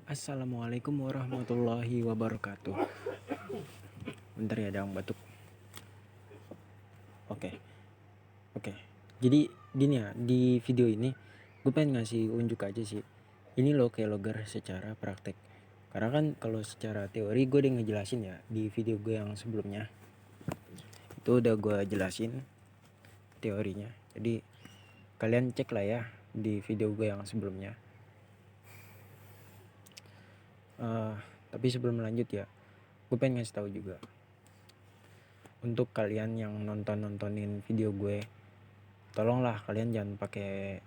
Assalamualaikum warahmatullahi wabarakatuh. Bentar ya, dang batuk. Oke, oke. Jadi gini ya, di video ini gue pengen ngasih unjuk aja sih. Ini loh keylogger secara praktek. Karena kan kalau secara teori gue udah ngejelasin ya di video gue yang sebelumnya. Itu udah gue jelasin teorinya. Jadi kalian cek lah ya di video gue yang sebelumnya. Tapi sebelum lanjut ya, gue pengen ngasih tahu juga untuk kalian yang nontonin video gue, tolonglah kalian jangan pakai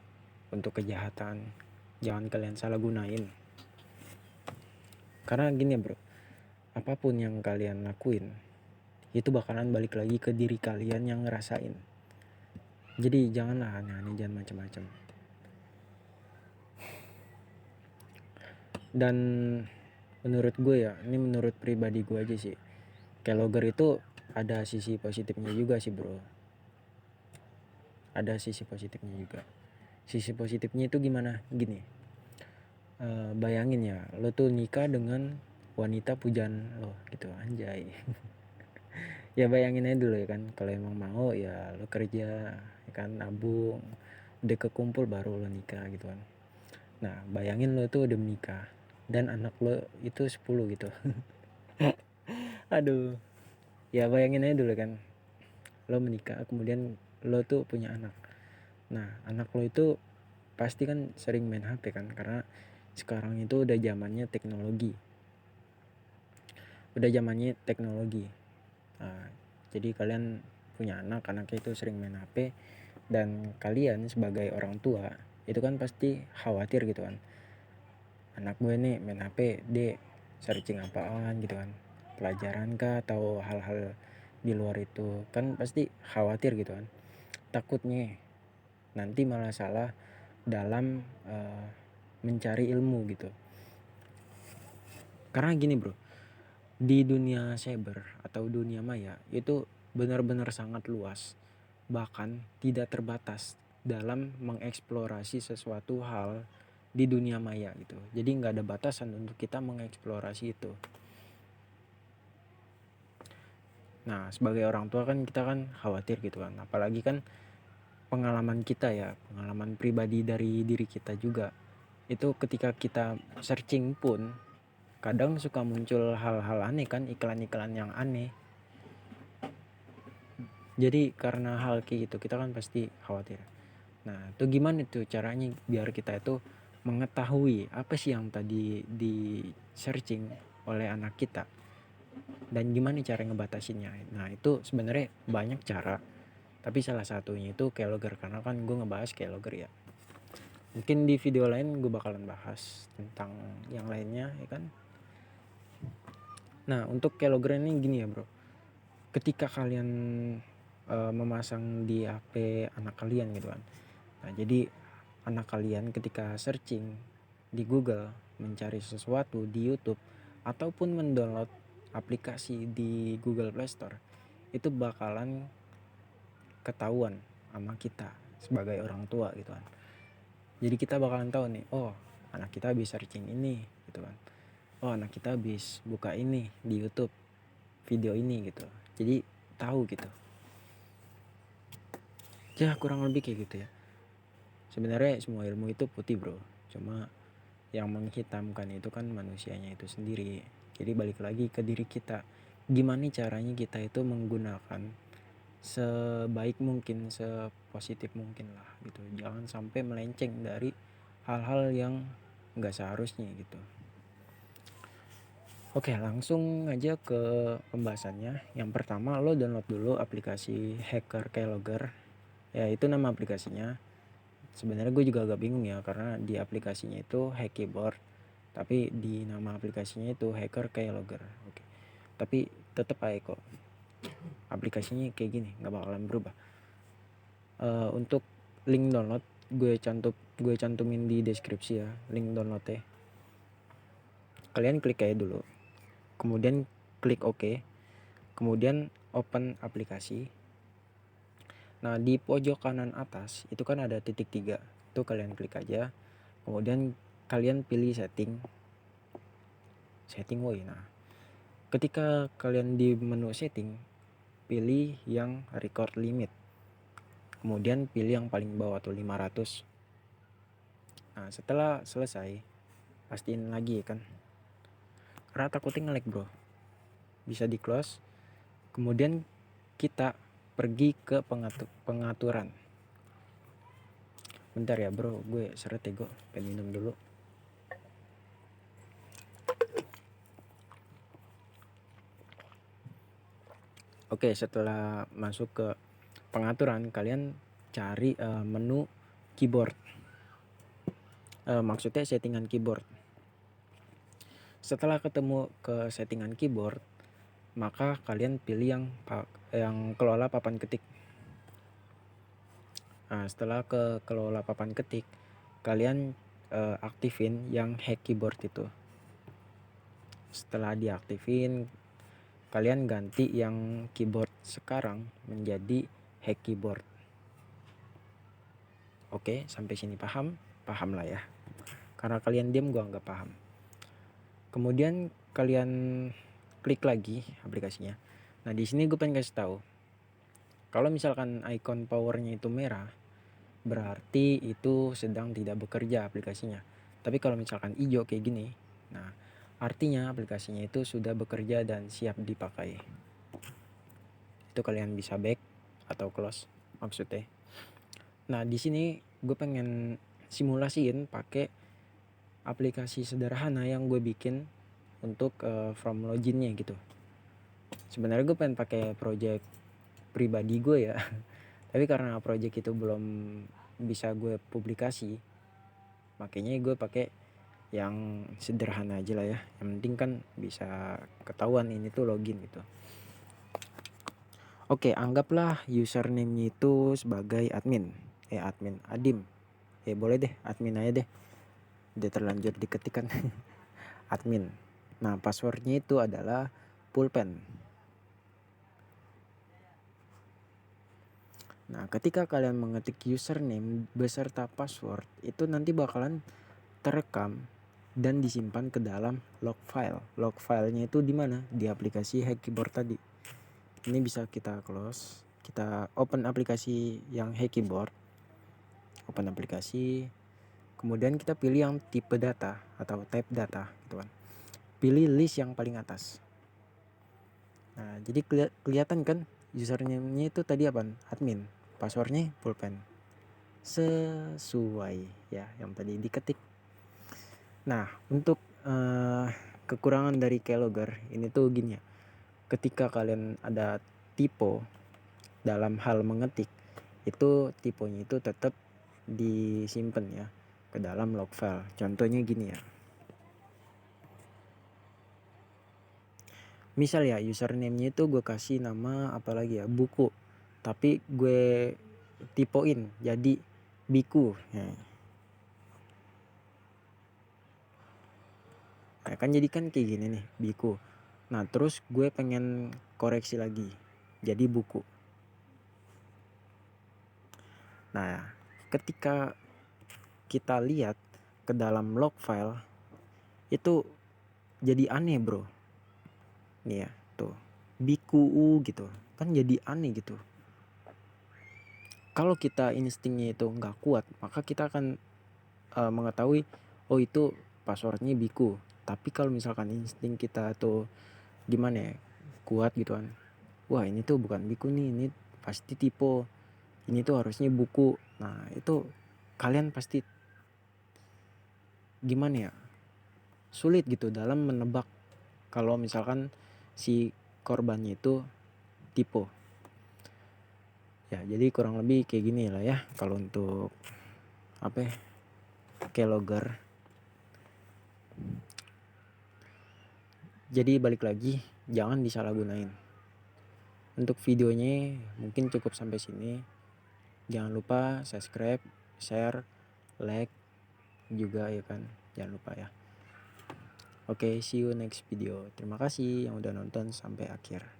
untuk kejahatan, jangan kalian salah gunain. Karena gini bro, apapun yang kalian lakuin itu bakalan balik lagi ke diri kalian yang ngerasain. Jadi janganlah aneh-aneh, jangan macam-macam. Dan menurut gue ya, ini menurut pribadi gue aja sih, keylogger itu ada sisi positifnya juga sih bro. Ada sisi positifnya juga. Sisi positifnya itu gimana? Gini, bayangin ya, lo tuh nikah dengan wanita pujaan lo gitu, anjay. Ya bayangin aja dulu ya kan, kalau emang mau ya lo kerja ya kan, nabung, udah kekumpul baru lo nikah gitu kan. Nah bayangin lo tuh udah menikah dan anak lo itu 10 gitu. Aduh, ya bayangin aja dulu kan, lo menikah kemudian lo tuh punya anak. Nah anak lo itu pasti kan sering main HP kan, karena sekarang itu udah zamannya teknologi. Nah, jadi kalian punya anak, anaknya itu sering main HP, dan kalian sebagai orang tua itu kan pasti khawatir gitu kan, anak gue nih main HP, dia searching apaan gitu kan, pelajaran kah atau hal-hal di luar itu, kan pasti khawatir gitu kan, takutnya nanti malah salah dalam mencari ilmu gitu. Karena gini bro, di dunia cyber atau dunia maya itu benar-benar sangat luas, bahkan tidak terbatas dalam mengeksplorasi sesuatu hal di dunia maya gitu. Jadi nggak ada batasan untuk kita mengeksplorasi itu. Nah sebagai orang tua kan kita kan khawatir gitu kan, apalagi kan pengalaman kita ya, pengalaman pribadi dari diri kita juga, itu ketika kita searching pun kadang suka muncul hal-hal aneh kan, iklan-iklan yang aneh. Jadi karena hal kayak gitu kita kan pasti khawatir. Nah itu gimana tuh caranya biar kita itu mengetahui apa sih yang tadi di searching oleh anak kita, dan gimana cara ngebatasinnya. Nah itu sebenarnya banyak cara, tapi salah satunya itu keylogger, karena kan gue ngebahas keylogger ya. Mungkin di video lain gue bakalan bahas tentang yang lainnya ya kan. Nah untuk keylogger ini gini ya bro, ketika kalian memasang di HP anak kalian gitu kan, nah jadi anak kalian ketika searching di Google, mencari sesuatu di YouTube, ataupun mendownload aplikasi di Google Play Store, itu bakalan ketahuan sama kita sebagai orang tua gitu kan. Jadi kita bakalan tahu nih, oh anak kita habis searching ini gitu kan, oh anak kita habis buka ini di YouTube, video ini gitu. Jadi tahu gitu ya, kurang lebih kayak gitu ya. Sebenarnya semua ilmu itu putih bro, cuma yang menghitamkan itu kan manusianya itu sendiri. Jadi balik lagi ke diri kita, gimana caranya kita itu menggunakan sebaik mungkin, sepositif mungkin lah gitu. Jangan sampai melenceng dari hal-hal yang nggak seharusnya gitu. Oke, langsung aja ke pembahasannya. Yang pertama, lo download dulu aplikasi Hacker Keylogger. Ya itu nama aplikasinya. Sebenarnya gue juga agak bingung ya, karena di aplikasinya itu Hack Keyboard, tapi di nama aplikasinya itu Hacker Keylogger. Oke. Tapi tetap aja kok aplikasinya kayak gini, nggak bakalan berubah. Untuk link download gue cantumin di deskripsi ya, link downloadnya. Kalian klik aja dulu, kemudian klik OK, kemudian open aplikasi. Nah di pojok kanan atas itu kan ada titik 3, itu kalian klik aja, kemudian kalian pilih setting. setting woi. Nah, ketika kalian di menu setting, pilih yang record limit, kemudian pilih yang paling bawah tuh 500. Nah, setelah selesai pastiin lagi kan, karena takutnya nge-lag bro. Bisa di close, kemudian kita pergi ke pengaturan. Bentar ya bro, gue seret ya, gue pengen minum dulu. Oke, setelah masuk ke pengaturan, kalian cari menu keyboard. Maksudnya settingan keyboard. Setelah ketemu ke settingan keyboard, maka kalian pilih yang kelola papan ketik. Nah, setelah ke kelola papan ketik, kalian aktifin yang hack keyboard itu. Setelah diaktifin, kalian ganti yang keyboard sekarang menjadi hack keyboard. Oke, sampai sini paham? Paham lah ya. Karena kalian diam, gua nggak paham. Kemudian kalian klik lagi aplikasinya. Nah, di sini gue pengen kasih tahu, kalau misalkan icon powernya itu merah, berarti itu sedang tidak bekerja aplikasinya. Tapi kalau misalkan hijau kayak gini, nah artinya aplikasinya itu sudah bekerja dan siap dipakai. Itu kalian bisa back atau close maksudnya. Nah, di sini gue pengen simulasiin pakai aplikasi sederhana yang gue bikin untuk from loginnya gitu. Sebenarnya gue pengen pakai project pribadi gue ya. Tapi karena project itu belum bisa gue publikasi, makanya gue pakai yang sederhana aja lah ya. Yang penting kan bisa ketahuan ini tuh login gitu. Oke, anggaplah username-nya itu sebagai admin. Adim. Boleh deh, admin aja deh. Udah terlanjur diketikkan. Admin. Nah, passwordnya itu adalah pulpen. Nah, ketika kalian mengetik username beserta password, itu nanti bakalan terekam dan disimpan ke dalam log file. Log filenya itu di mana? Di aplikasi hack keyboard tadi. Ini bisa kita close, kita open aplikasi yang hack keyboard. Open aplikasi. Kemudian kita pilih yang tipe data atau type data gitu kan. Pilih list yang paling atas. Nah, jadi kelihatan kan username-nya itu tadi apa? Admin. Passwordnya pulpen. Sesuai ya yang tadi diketik. Nah, untuk kekurangan dari keylogger ini tuh gini ya. Ketika kalian ada typo dalam hal mengetik, itu tipenya itu tetap disimpan ya ke dalam log file. Contohnya gini ya. Misal ya username-nya itu gue kasih nama apa lagi ya, buku. Tapi gue tipoin jadi biku. Nah, kan jadi kan kayak gini nih, biku. Nah, terus gue pengen koreksi lagi jadi buku. Nah, ketika kita lihat ke dalam log file itu jadi aneh bro. Nih ya, tuh biku gitu kan jadi aneh gitu. Kalau kita instingnya itu nggak kuat, maka kita akan mengetahui oh itu passwordnya biku. Tapi kalau misalkan insting kita tuh gimana ya, kuat gitu kan, wah ini tuh bukan biku nih, ini pasti tipe, ini tuh harusnya buku. Nah, itu kalian pasti gimana ya, sulit gitu dalam menebak kalau misalkan si korbannya itu tipe. Ya, jadi kurang lebih kayak gini lah ya kalau untuk keylogger. Jadi balik lagi, jangan disalahgunain. Untuk videonya mungkin cukup sampai sini. Jangan lupa subscribe, share, like juga ya kan. Jangan lupa ya. Oke, see you next video. Terima kasih yang udah nonton sampai akhir.